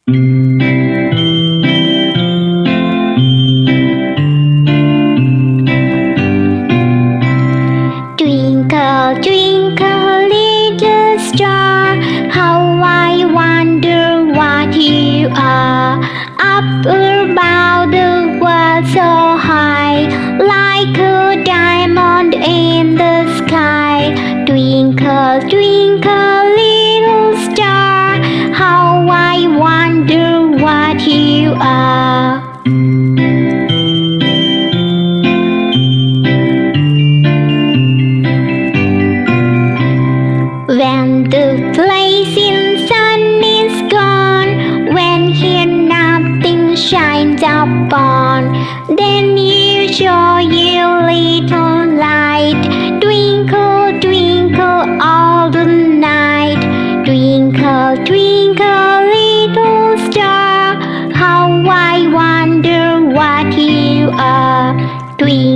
Twinkle, twinkle, little star, how I wonder what you are. Up above the world so high, like a diamond in the sky. Twinkle, twinkle, little star, how I wonder what you are. When the blazing sun is gone, when here nothing shines upon, then you show your little light. Twinkle, twinkle all the night. Twinkle, twinkle, little star, how I wonder what you are. Twinkle,